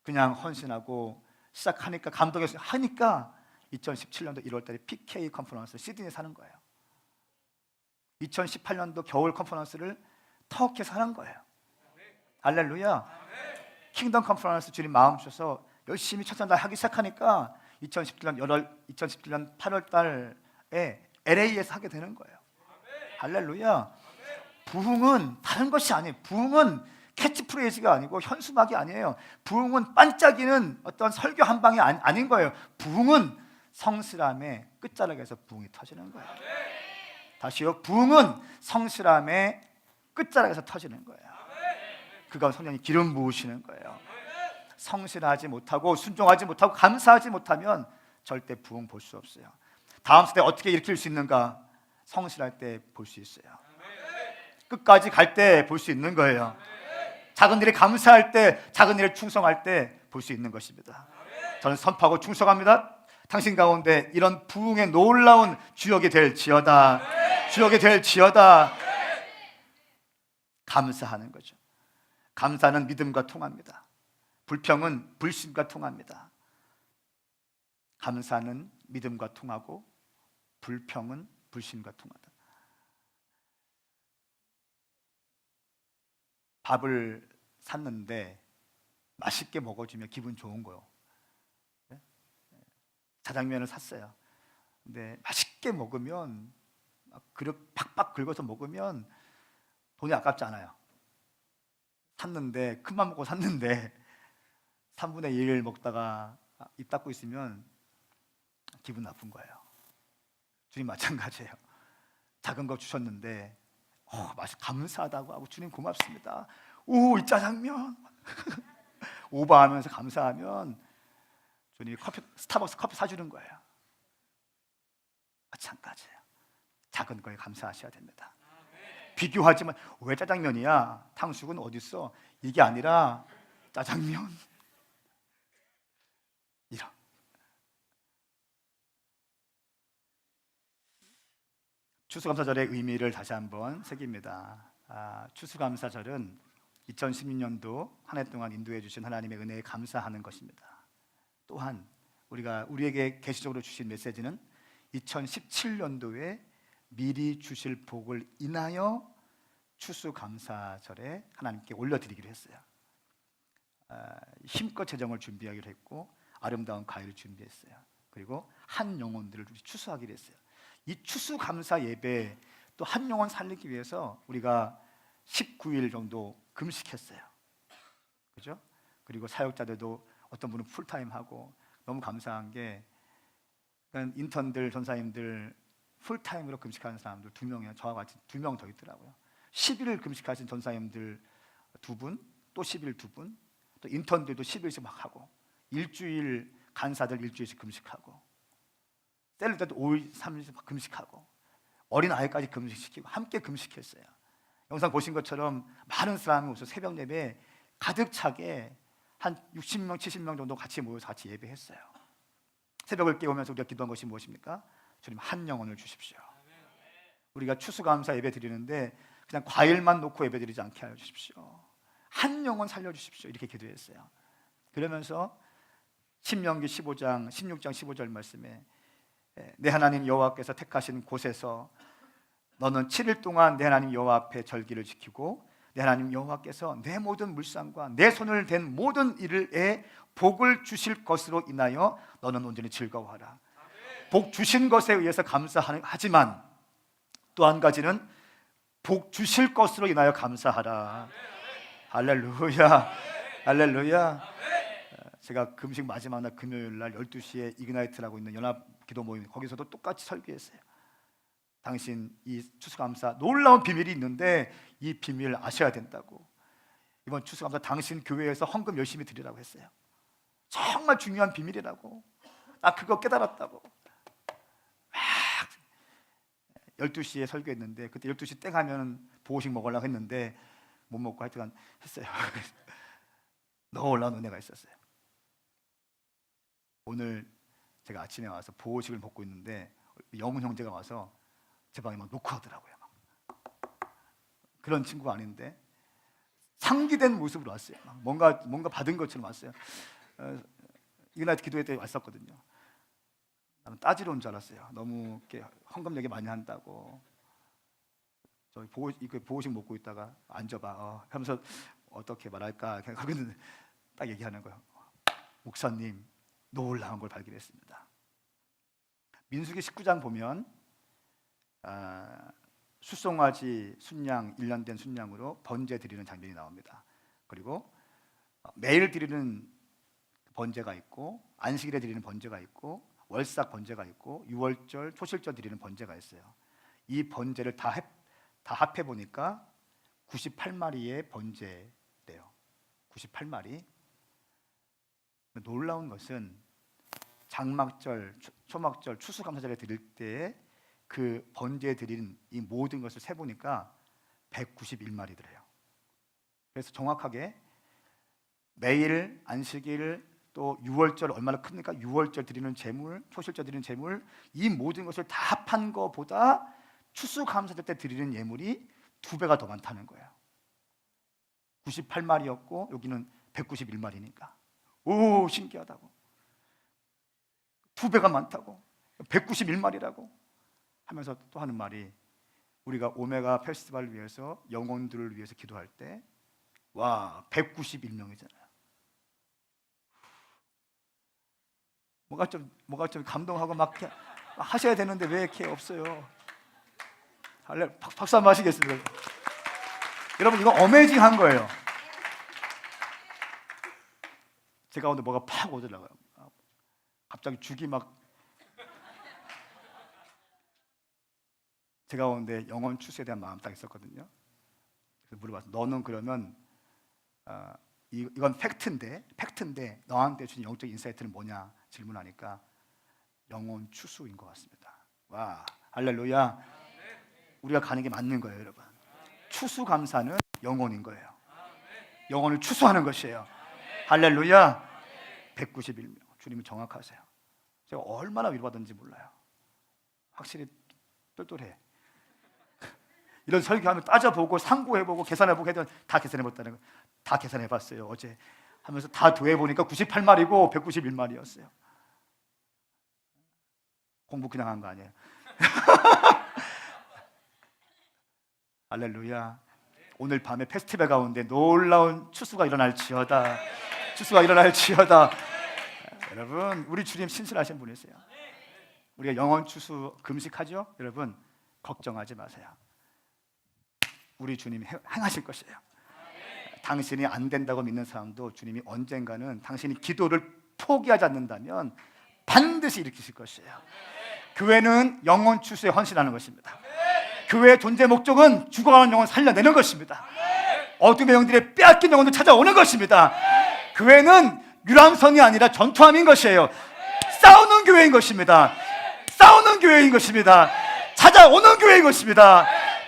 그냥 헌신하고 시작하니까 감동해서 하니까 2017년도 1월달에 PK 컨퍼런스 시드니에서 하는 거예요. 2018년도 겨울 컨퍼런스를 터키에서 하는 거예요. 할렐루야. 킹덤 컨퍼런스 주님 마음 주셔서 열심히 첫날 하기 시작하니까 2017년 8월 달에 LA에서 하게 되는 거예요. 할렐루야. 부흥은 다른 것이 아니에요. 부흥은 캐치프레이즈가 아니고 현수막이 아니에요. 부흥은 반짝이는 어떤 설교 한 방이 아닌 거예요. 부흥은 성실함의 끝자락에서 부흥이 터지는 거예요. 다시요. 부흥은 성실함의 끝자락에서 터지는 거예요. 그가 성령이 기름 부으시는 거예요. 성실하지 못하고 순종하지 못하고 감사하지 못하면 절대 부흥 볼 수 없어요. 다음 세대 어떻게 일으킬 수 있는가? 성실할 때 볼 수 있어요. 끝까지 갈 때 볼 수 있는 거예요. 작은 일에 감사할 때, 작은 일에 충성할 때 볼 수 있는 것입니다. 저는 선포하고 충성합니다. 당신 가운데 이런 부흥의 놀라운 주역이 될지어다. 주역이 될지어다. 감사하는 거죠. 감사는 믿음과 통합니다. 불평은 불신과 통합니다. 감사는 믿음과 통하고 불평은 불신과 통하다. 밥을 샀는데 맛있게 먹어주면 기분 좋은 거요. 자장면을 샀어요. 근데 맛있게 먹으면 그릇 팍팍 긁어서 먹으면 돈이 아깝지 않아요. 샀는데 큰맘 먹고 샀는데 3분의 1 먹다가 입 닫고 있으면 기분 나쁜 거예요. 주님 마찬가지예요. 작은 거 주셨는데 감사하다고 하고 주님 고맙습니다. 오, 이 짜장면 오버하면서 감사하면 주님이 스타벅스 커피 사주는 거예요. 마찬가지예요. 작은 거에 감사하셔야 됩니다. 비교하지만 왜 짜장면이야? 탕수육은 어디 있어? 이게 아니라 짜장면. 이런. 추수감사절의 의미를 다시 한번 새깁니다. 추수감사절은 2016년도 한 해 동안 인도해 주신 하나님의 은혜에 감사하는 것입니다. 또한 우리에게 계시적으로 주신 메시지는 2017년도에 미리 주실 복을 인하여 추수감사절에 하나님께 올려드리기로 했어요. 힘껏 재정을 준비하기로 했고 아름다운 과일을 준비했어요. 그리고 한 영혼들을 추수하기로 했어요. 이 추수감사 예배 또 한 영혼 살리기 위해서 우리가 19일 정도 금식했어요. 그죠? 그리고 사역자들도 어떤 분은 풀타임 하고 너무 감사한 게 인턴들, 전사님들 풀타임으로 금식하는 사람들 2명이요. 저와 같이 2명 더 있더라고요. 10일 금식하신 전사님들 2분, 또 10일 2분, 또 인턴들도 10일씩 막 하고 일주일 간사들 일주일씩 금식하고 셀 때도 5일, 3일씩 막 금식하고 어린 아이까지 금식시키고 함께 금식했어요. 영상 보신 것처럼 많은 사람이 오셔서 새벽 예배 가득 차게 한 60명, 70명 정도 같이 모여서 같이 예배했어요. 새벽을 깨우면서 우리가 기도한 것이 무엇입니까? 주님 한 영혼을 주십시오. 우리가 추수감사 예배 드리는데 그냥 과일만 놓고 예배 드리지 않게 하여 주십시오. 한 영혼 살려주십시오. 이렇게 기도했어요. 그러면서 신명기 15장, 16장 15절 말씀에 내 하나님 여호와께서 택하신 곳에서 너는 7일 동안 내 하나님 여호와 앞에 절기를 지키고 내 하나님 여호와께서 내 모든 물상과 내 손을 댄 모든 일에 복을 주실 것으로 인하여 너는 온전히 즐거워하라. 복 주신 것에 의해서 감사하지만 또 한 가지는 복 주실 것으로 인하여 감사하라. 할렐루야, 할렐루야. 제가 금식 마지막 날 금요일 날 12시에 이그나이트라고 있는 연합 기도 모임 거기서도 똑같이 설교했어요. 당신 이 추수감사 놀라운 비밀이 있는데 이 비밀을 아셔야 된다고. 이번 추수감사 당신 교회에서 헌금 열심히 드리라고 했어요. 정말 중요한 비밀이라고. 나 그거 깨달았다고. 막 12시에 설교했는데 그때 12시 땡 하면 보호식 먹으려고 했는데 못 먹고 하여튼 했어요. 놀라운 은혜가 있었어요. 오늘 제가 아침에 와서 보호식을 먹고 있는데 영훈 형제가 와서 제 방에 막 놓고 하더라고요. 그런 친구가 아닌데 상기된 모습으로 왔어요. 뭔가 받은 것처럼 왔어요. 이그나이트 기도회 때 왔었거든요. 나는 따지러 온 줄 알았어요. 너무 이렇게 헌금 내기 많이 한다고. 저 보호식 먹고 있다가 앉아봐 하면서 어떻게 말할까 하고는 딱 얘기하는 거예요. 목사님 놀라운 걸 발견했습니다. 민수기 19장 보면 수송아지 순양 1년 된 순양으로 번제 드리는 장면이 나옵니다. 그리고 매일 드리는 번제가 있고 안식일에 드리는 번제가 있고 월삭 번제가 있고 유월절 초실절 드리는 번제가 있어요. 이 번제를 다 합해 보니까 98마리의 번제래요. 98마리. 놀라운 것은 장막절, 초막절, 추수감사절에 드릴 때에 그 번제에 드린 이 모든 것을 세 보니까 191마리더래요. 그래서 정확하게 매일 안식일 또 유월절 얼마나 큽니까? 유월절 드리는 제물, 초실절 드리는 제물, 이 모든 것을 다 합한 것보다 추수감사절 때 드리는 예물이 2배가 더 많다는 거예요. 98마리였고 여기는 191마리니까 오 신기하다고, 2배가 많다고, 191마리라고 하면서 또 하는 말이, 우리가 오메가 페스티벌을 위해서 영혼들을 위해서 기도할 때 와 191명이잖아요. 뭐가 좀 감동하고 막 하셔야 되는데 왜 이렇게 없어요? 박수 한번 하시겠습니까? 여러분 이거 어메이징한 거예요. 제가 오늘 뭐가 팍 오더라고요. 갑자기 죽이 막. 제가 오는데 영혼 추수에 대한 마음 딱 있었거든요. 그래서 물어봤어요. 너는 그러면 이건 팩트인데 너한테 주신 영적 인사이트는 뭐냐 질문하니까 영혼 추수인 것 같습니다. 와 할렐루야. 우리가 가는 게 맞는 거예요, 여러분. 추수감사는 영혼인 거예요. 영혼을 추수하는 것이에요. 할렐루야. 191명. 주님이 정확하세요. 제가 얼마나 위로받았는지 몰라요. 확실히 똘똘해. 이런 설교하면 따져보고 상고해보고 계산해보고 해도 다 계산해봤다는 거. 다 계산해봤어요. 어제 하면서 다 더해보니까 98마리고 191마리였어요. 공부 그냥 한 거 아니에요. 할렐루야. 오늘 밤에 페스티벌 가운데 놀라운 추수가 일어날지어다. 추수가 일어날지어다. 여러분 우리 주님 신실하신 분이세요. 우리가 영혼 추수 금식하죠? 여러분 걱정하지 마세요. 우리 주님이 행하실 것이에요. 당신이 안 된다고 믿는 사람도 주님이 언젠가는 당신이 기도를 포기하지 않는다면 반드시 일으키실 것이에요. 교회는 영혼 추수에 헌신하는 것입니다. 교회의 존재 목적은 죽어가는 영혼 살려내는 것입니다. 어둠의 영들의 빼앗긴 영혼을 찾아오는 것입니다. 교회는 유람선이 아니라 전투함인 것이에요. 싸우는 교회인 것입니다. 싸우는 교회인 것입니다. 찾아오는 교회인 것입니다.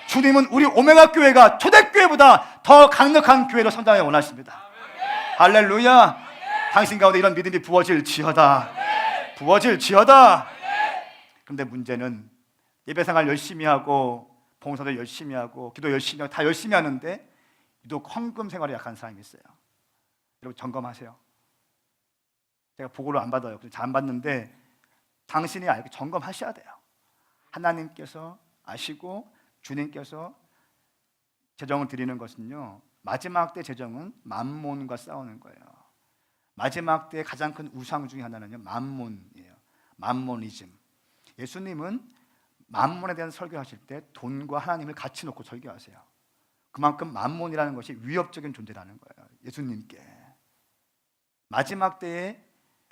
주님은 우리 오메가 교회가 초대교회보다 더 강력한 교회로 성장하기 원하십니다. 할렐루야. 당신 가운데 이런 믿음이 부어질지어다. 부어질지어다. 그런데 문제는 예배생활 열심히 하고 봉사도 열심히 하고 기도 열심히 하고 다 열심히 하는데 유독 헌금 생활에 약한 사람이 있어요. 여러분 점검하세요. 제가 보고를 안 받아요. 잘 안 받는데 당신이 알고 점검하셔야 돼요. 하나님께서 아시고 주님께서 재정을 드리는 것은요, 마지막 때 재정은 만몬과 싸우는 거예요. 마지막 때 가장 큰 우상 중에 하나는요, 만몬이에요. 만모니즘. 예수님은 만몬에 대한 설교하실 때 돈과 하나님을 같이 놓고 설교하세요. 그만큼 만몬이라는 것이 위협적인 존재라는 거예요. 예수님께 마지막 때에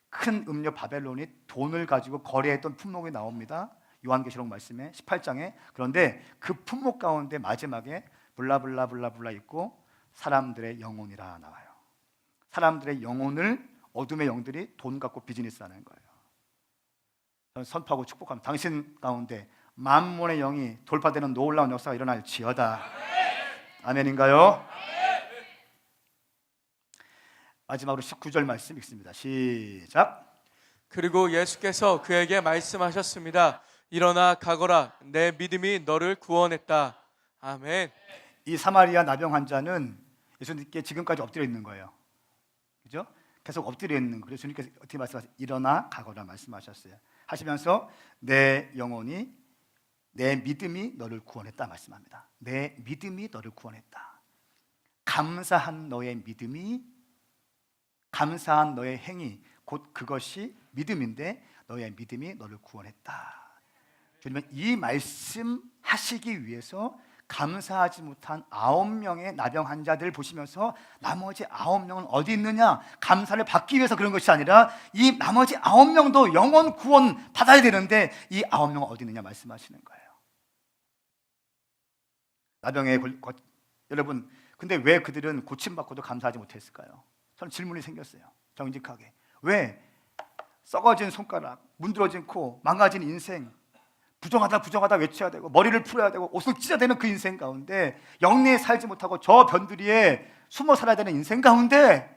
큰 음료 바벨론이 돈을 가지고 거래했던 품목이 나옵니다. 요한계시록 말씀에 18장에. 그런데 그 품목 가운데 마지막에 블라블라블라블라 있고 사람들의 영혼이라 나와요. 사람들의 영혼을 어둠의 영들이 돈 갖고 비즈니스하는 거예요. 저는 선포하고 축복합니다. 당신 가운데 만몬의 영이 돌파되는 놀라운 역사가 일어날지어다. 아멘인가요? 마지막으로 19절 말씀 읽습니다. 시작. 그리고 예수께서 그에게 말씀하셨습니다. 일어나 가거라. 내 믿음이 너를 구원했다. 아멘. 이 사마리아 나병 환자는 예수님께 지금까지 엎드려 있는 거예요. 그죠? 계속 엎드려 있는 거예요. 예수님께서 어떻게 말씀하세요? 일어나 가거라 말씀하셨어요. 하시면서 내 영혼이, 내 믿음이 너를 구원했다 말씀합니다. 내 믿음이 너를 구원했다. 감사한 너의 믿음이, 감사한 너의 행위, 곧 그것이 믿음인데 너의 믿음이 너를 구원했다. 주님은 이 말씀 하시기 위해서 감사하지 못한 9명의 나병 환자들 보시면서 나머지 9명은 어디 있느냐, 감사를 받기 위해서 그런 것이 아니라 이 나머지 9명도 영원 구원 받아야 되는데 이 9명은 어디 있느냐 말씀하시는 거예요. 나병에 여러분, 근데 왜 그들은 고침받고도 감사하지 못했을까요? 저는 질문이 생겼어요. 정직하게. 왜 썩어진 손가락, 문드러진 코, 망가진 인생, 부정하다 외쳐야 되고 머리를 풀어야 되고 옷을 찢어야 되는 그 인생 가운데 영리에 살지 못하고 저 변두리에 숨어 살아야 되는 인생 가운데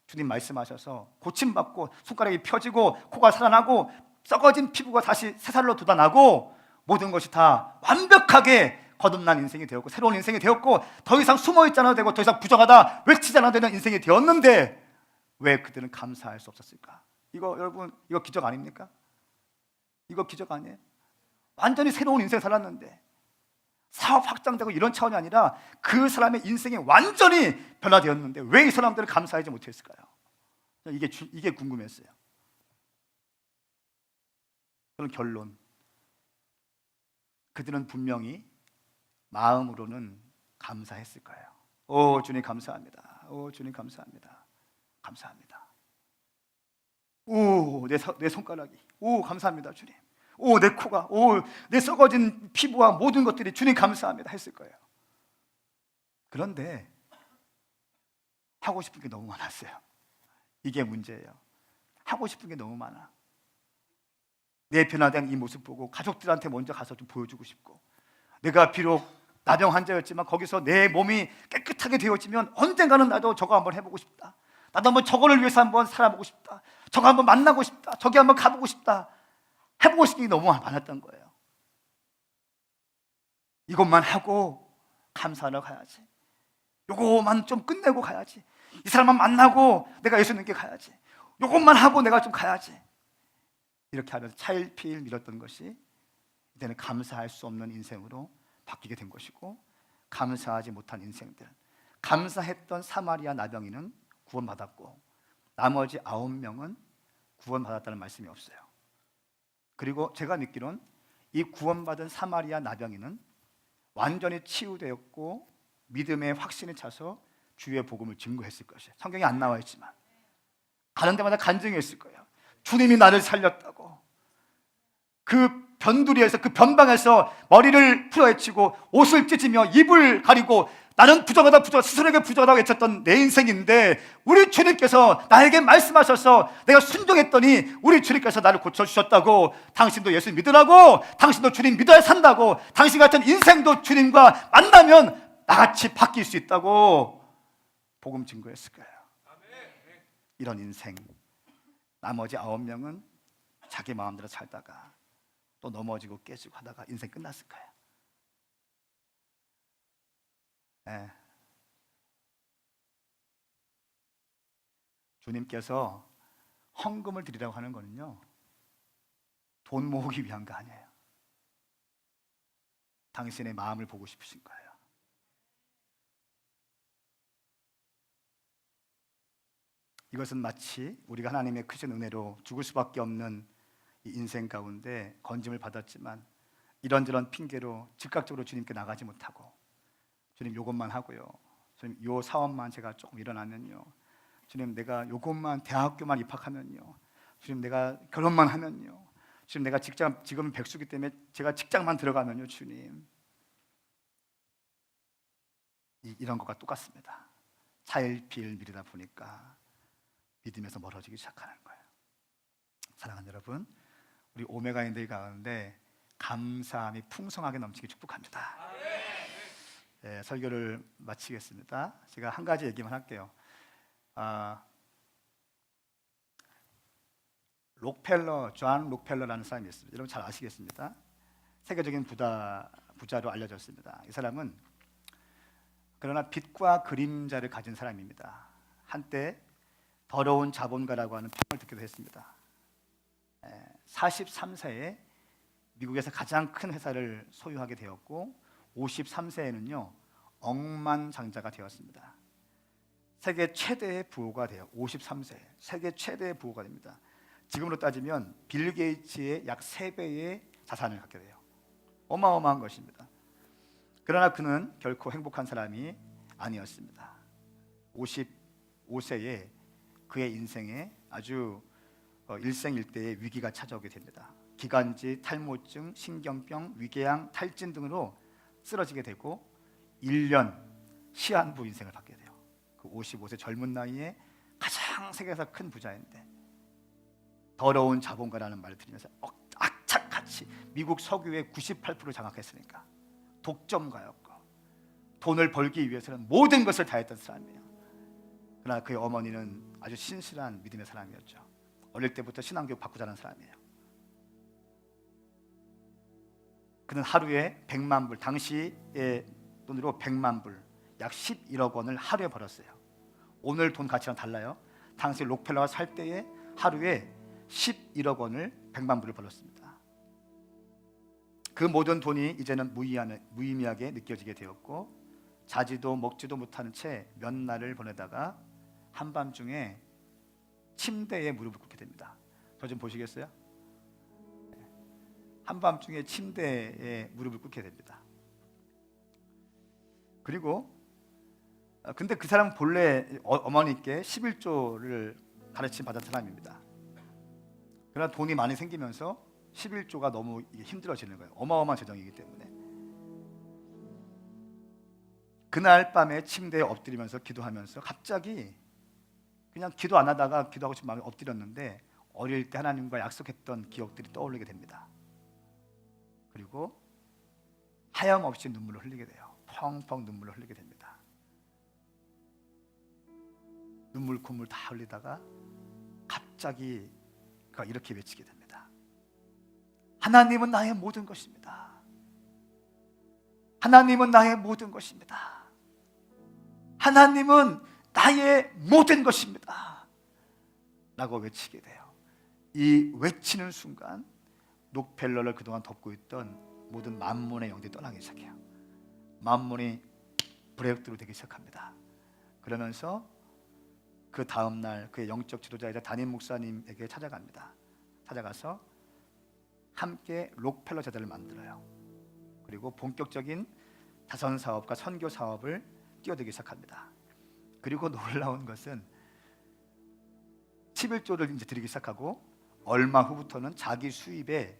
주님 말씀하셔서 고침받고 손가락이 펴지고 코가 살아나고 썩어진 피부가 다시 새살로 돋아나고 모든 것이 다 완벽하게 거듭난 인생이 되었고 새로운 인생이 되었고 더 이상 숨어있지 않아도 되고 더 이상 부정하다 외치지 않아도 되는 인생이 되었는데 왜 그들은 감사할 수 없었을까? 이거 여러분, 이거 기적 아닙니까? 이거 기적 아니에요? 완전히 새로운 인생 살았는데 사업 확장되고 이런 차원이 아니라 그 사람의 인생이 완전히 변화되었는데 왜 이 사람들은 감사하지 못했을까요? 이게 궁금했어요. 그런 결론, 그들은 분명히 마음으로는 감사했을 거예요. 오 주님 감사합니다. 오 주님 감사합니다. 감사합니다. 오 내 손가락이, 오 감사합니다 주님. 오 내 코가, 오 내 썩어진 피부와 모든 것들이 주님 감사합니다 했을 거예요. 그런데 하고 싶은 게 너무 많았어요. 이게 문제예요. 하고 싶은 게 너무 많아. 내 변화된 이 모습 보고 가족들한테 먼저 가서 좀 보여주고 싶고, 내가 비록 나병 환자였지만 거기서 내 몸이 깨끗하게 되어지면 언젠가는 나도 저거 한번 해보고 싶다. 나도 한번 저거를 위해서 한번 살아보고 싶다. 저거 한번 만나고 싶다. 저기 한번 가보고 싶다. 해보고 싶은 게 너무 많았던 거예요. 이것만 하고 감사하러 가야지. 요거만 좀 끝내고 가야지. 이 사람만 만나고 내가 예수님께 가야지. 요것만 하고 내가 좀 가야지. 이렇게 하면서 차일피일 미뤘던 것이 이제는 감사할 수 없는 인생으로 바뀌게 된 것이고, 감사하지 못한 인생들, 감사했던 사마리아 나병이는 구원받았고 나머지 9명은 구원받았다는 말씀이 없어요. 그리고 제가 믿기론 이 구원받은 사마리아 나병이는 완전히 치유되었고 믿음의 확신이 차서 주의 복음을 증거했을 것이에요. 성경에 안 나와 있지만 가는 데마다 간증했을 거예요. 주님이 나를 살렸다고. 그 변두리에서, 그 변방에서 머리를 풀어헤치고 옷을 찢으며 입을 가리고 나는 부정하다 스스로에게 부정하다고 외쳤던 내 인생인데 우리 주님께서 나에게 말씀하셔서 내가 순종했더니 우리 주님께서 나를 고쳐주셨다고. 당신도 예수 믿으라고, 당신도 주님 믿어야 산다고, 당신 같은 인생도 주님과 만나면 나같이 바뀔 수 있다고 복음 증거했을 거예요. 이런 인생, 나머지 9명은 자기 마음대로 살다가 또 넘어지고 깨지고 하다가 인생 끝났을 거예요. 네. 주님께서 헌금을 드리라고 하는 거는요, 돈 모으기 위한 거 아니에요. 당신의 마음을 보고 싶으신 거예요. 이것은 마치 우리가 하나님의 크신 은혜로 죽을 수밖에 없는 이 인생 가운데 건짐을 받았지만 이런저런 핑계로 즉각적으로 주님께 나가지 못하고, 주님 요것만 하고요, 주님 요 사업만 제가 조금 일어나면요, 주님 내가 요것만 대학교만 입학하면요, 주님 내가 결혼만 하면요, 주님 내가 지금 백수기 때문에 제가 직장만 들어가면요, 주님. 이런 것과 똑같습니다. 차일피일 미루다 보니까 믿음에서 멀어지기 시작하는 거예요. 사랑하는 여러분, 우리 오메가인들 가운데 감사함이 풍성하게 넘치기 축복합니다. 네, 설교를 마치겠습니다. 제가 한 가지 얘기만 할게요. 존 록펠러라는 사람이 있습니다. 여러분 잘 아시겠습니다. 세계적인 부자로 알려졌습니다. 이 사람은 그러나 빛과 그림자를 가진 사람입니다. 한때 더러운 자본가라고 하는 평을 듣기도 했습니다. 43세에 미국에서 가장 큰 회사를 소유하게 되었고 53세에는요 억만장자가 되었습니다. 세계 최대의 부호가 돼요. 53세 세계 최대의 부호가 됩니다. 지금으로 따지면 빌 게이츠의 약 3배의 자산을 갖게 돼요. 어마어마한 것입니다. 그러나 그는 결코 행복한 사람이 아니었습니다. 55세에 그의 인생에 아주 일생일대의 위기가 찾아오게 됩니다. 기관지, 탈모증, 신경병, 위궤양, 탈진 등으로 쓰러지게 되고 1년 시한부 인생을 받게 돼요. 그 55세 젊은 나이에 가장 세계에서 큰 부자인데 더러운 자본가라는 말을 들으면서 악착같이 미국 석유의 98%를 장악했으니까 독점가였고 돈을 벌기 위해서는 모든 것을 다했던 사람이에요. 그러나 그의 어머니는 아주 신실한 믿음의 사람이었죠. 어릴 때부터 신앙교육 받고 자란 사람이에요. 그는 하루에 100만 불, 당시의 돈으로 100만 불, 약 11억 원을 하루에 벌었어요. 오늘 돈 가치랑 달라요. 당시 록펠러가 살 때에 하루에 11억 원을 100만 불을 벌었습니다. 그 모든 돈이 이제는 무의미하게 느껴지게 되었고 자지도 먹지도 못하는 채 몇 날을 보내다가 한밤중에 침대에 무릎을 꿇게 됩니다. 저 좀 보시겠어요? 한밤중에 침대에 무릎을 꿇게 됩니다. 그리고 근데 그 사람은 본래 어머니께 11조를 가르침 받은 사람입니다. 그러나 돈이 많이 생기면서 11조가 너무 힘들어지는 거예요. 어마어마한 재정이기 때문에. 그날 밤에 침대에 엎드리면서 기도하면서 갑자기 그냥 기도 안 하다가 기도하고 싶은 마음에 엎드렸는데 어릴 때 하나님과 약속했던 기억들이 떠오르게 됩니다. 그리고 하염없이 눈물을 흘리게 돼요. 펑펑 눈물을 흘리게 됩니다. 눈물 콧물 다 흘리다가 갑자기 그가 이렇게 외치게 됩니다. 하나님은 나의 모든 것입니다. 하나님은 나의 모든 것입니다. 하나님은 나의 모든 것입니다. 라고 외치게 돼요. 이 외치는 순간 록펠러를 그동안 덮고 있던 모든 만문의 영들이 떠나기 시작해요. 만문이 브레이크드로 되기 시작합니다. 그러면서 그 다음 날 그의 영적 지도자이자 담임 목사님에게 찾아갑니다. 찾아가서 함께 록펠러 재단을 만들어요. 그리고 본격적인 다선 사업과 선교 사업을 뛰어들기 시작합니다. 그리고 놀라운 것은 11조를 이제 드리기 시작하고 얼마 후부터는 자기 수입의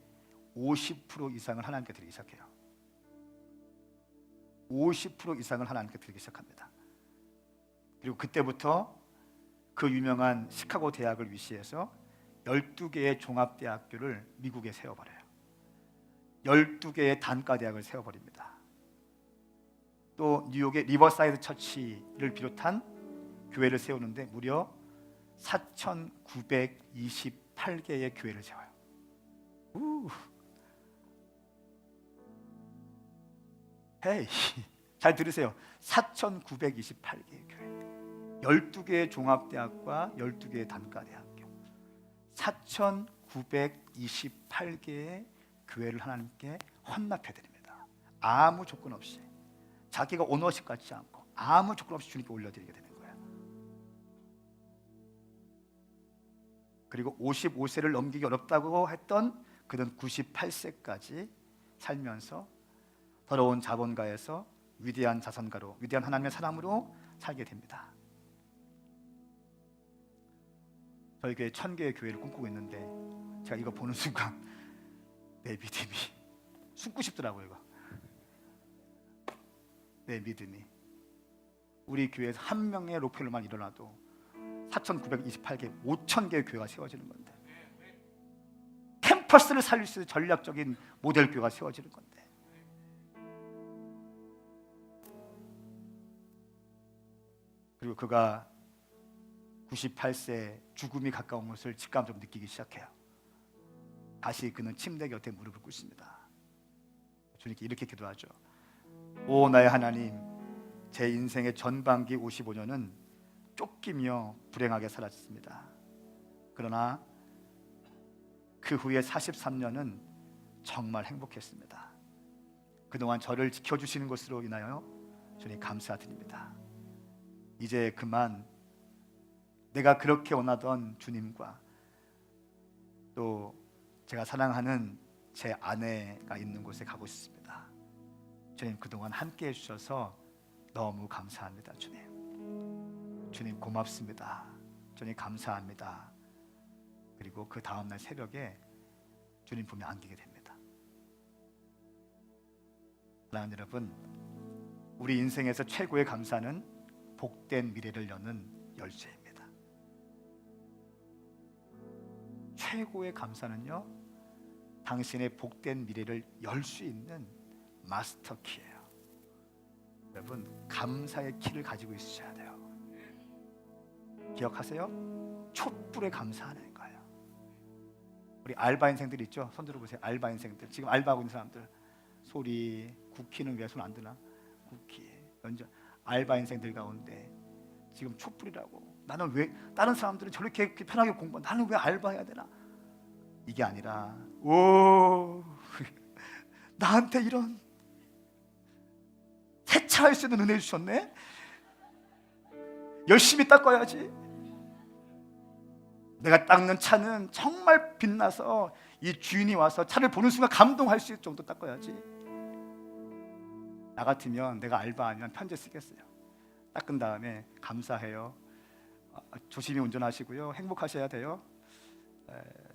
50% 이상을 하나님께 드리기 시작해요. 50% 이상을 하나님께 드리기 시작합니다. 그리고 그때부터 그 유명한 시카고 대학을 위시해서 12개의 종합대학교를 미국에 세워버려요. 12개의 단과대학을 세워버립니다. 또 뉴욕의 리버사이드 처치를 비롯한 교회를 세우는데 무려 4,928개의 교회를 세워요. 헤이, 잘 들으세요. 4,928개의 교회, 12개의 종합대학과 12개의 단과대학교, 4,928개의 교회를 하나님께 헌납해드립니다. 아무 조건 없이, 자기가 오너십 갖지 않고 아무 조건 없이 주님께 올려드리게 되는 거예요. 그리고 55세를 넘기기 어렵다고 했던 그는 98세까지 살면서 더러운 자본가에서 위대한 자선가로, 위대한 하나님의 사람으로 살게 됩니다. 저희 교회 1000개의 교회를 꿈꾸고 있는데 제가 이거 보는 순간 내 믿음이 숨고 싶더라고요. 이거 내 믿음이, 우리 교회에서 한 명의 록펠러만 일어나도 4,928개, 5,000개의 교회가 세워지는 건데, 캠퍼스를 살릴 수 있는 전략적인 모델 교회가 세워지는 건데, 그리고 그가 98세 죽음이 가까운 것을 직감적으로 느끼기 시작해요. 다시 그는 침대 곁에 무릎을 꿇습니다. 주님께 이렇게 기도하죠. 오 나의 하나님, 제 인생의 전반기 55년은 쫓기며 불행하게 살았습니다. 그러나 그 후에 43년은 정말 행복했습니다. 그동안 저를 지켜주시는 것으로 인하여 주님 감사드립니다. 이제 그만 내가 그렇게 원하던 주님과 또 제가 사랑하는 제 아내가 있는 곳에 가고 싶습니다. 주님 그동안 함께 해주셔서 너무 감사합니다. 주님 고맙습니다. 주님 감사합니다. 그리고 그 다음날 새벽에 주님 품에 안기게 됩니다. 사랑하는 여러분, 우리 인생에서 최고의 감사는 복된 미래를 여는 열쇠입니다. 최고의 감사는요, 당신의 복된 미래를 열 수 있는 마스터 키예요. 여러분, 감사의 키를 가지고 있으셔야 돼요. 기억하세요? 촛불에 감사하는 거예요. 우리 알바 인생들 있죠? 손 들어보세요. 알바 인생들, 지금 알바하고 있는 사람들, 소리, 쿠키는 왜 손 안 드나? 쿠키, 연전, 알바 인생들 가운데 지금 촛불이라고, 나는 왜 다른 사람들은 저렇게 편하게 공부, 나는 왜 알바해야 되나? 이게 아니라, 오, 나한테 이런 세차할 수 있는 은혜 주셨네. 열심히 닦아야지. 내가 닦는 차는 정말 빛나서 이 주인이 와서 차를 보는 순간 감동할 수 있을 정도 닦아야지. 나 같으면, 내가 알바하면 편지 쓰겠어요. 닦은 다음에 감사해요, 조심히 운전하시고요, 행복하셔야 돼요,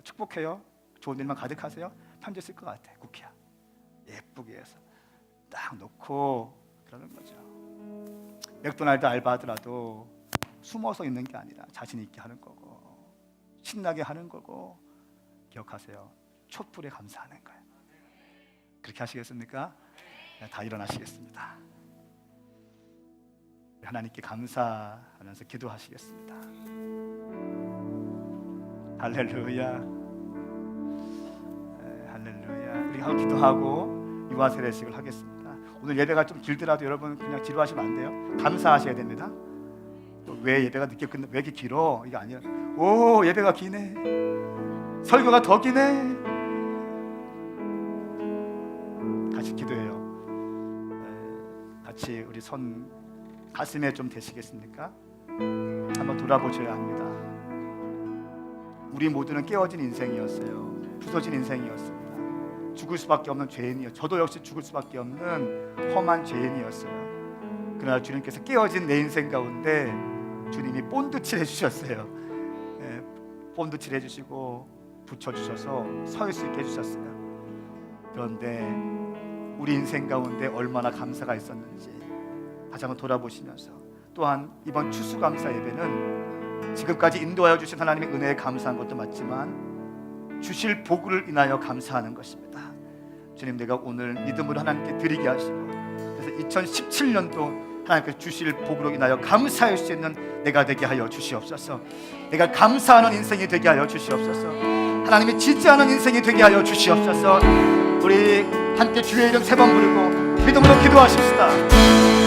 축복해요, 좋은 일만 가득하세요. 편지 쓸 것 같아. 쿠키야, 예쁘게 해서 딱 놓고 그러는 거죠. 맥도날드 알바하더라도 숨어서 있는 게 아니라 자신 있게 하는 거고, 신나게 하는 거고. 기억하세요. 촛불에 감사하는 거예요. 그렇게 하시겠습니까? 다 일어나시겠습니다. 하나님께 감사하면서 기도하시겠습니다. 할렐루야, 할렐루야. 우리 한번 기도하고 유아 세례식을 하겠습니다. 오늘 예배가 좀 길더라도 여러분 그냥 지루하시면 안 돼요. 감사하셔야 됩니다. 또 왜 예배가 늦게 끝나, 왜 이렇게 길어? 이게 아니라, 오, 예배가 기네, 설교가 더 기네. 같이 기도해요. 같이 우리 손 가슴에 좀 대시겠습니까? 한번 돌아보셔야 합니다. 우리 모두는 깨어진 인생이었어요. 부서진 인생이었습니다. 죽을 수밖에 없는 죄인이었어요. 저도 역시 죽을 수밖에 없는 험한 죄인이었어요. 그러나 주님께서 깨어진 내 인생 가운데 주님이 본드칠 해주셨어요. 본드칠 해주시고 붙여주셔서 설 수 있게 해주셨어요. 그런데 우리 인생 가운데 얼마나 감사가 있었는지 다시 한번 돌아보시면서, 또한 이번 추수감사 예배는 지금까지 인도하여 주신 하나님의 은혜에 감사한 것도 맞지만 주실 복을 인하여 감사하는 것입니다. 주님, 내가 오늘 믿음으로 하나님께 드리게 하시고, 그래서 2017년도 하나님께서 주실 복으로 인하여 감사할 수 있는 내가 되게 하여 주시옵소서. 내가 감사하는 인생이 되게 하여 주시옵소서. 하나님이 지지하는 인생이 되게 하여 주시옵소서. 우리 함께 주의 이름 3번 부르고 믿음으로 기도하십시다.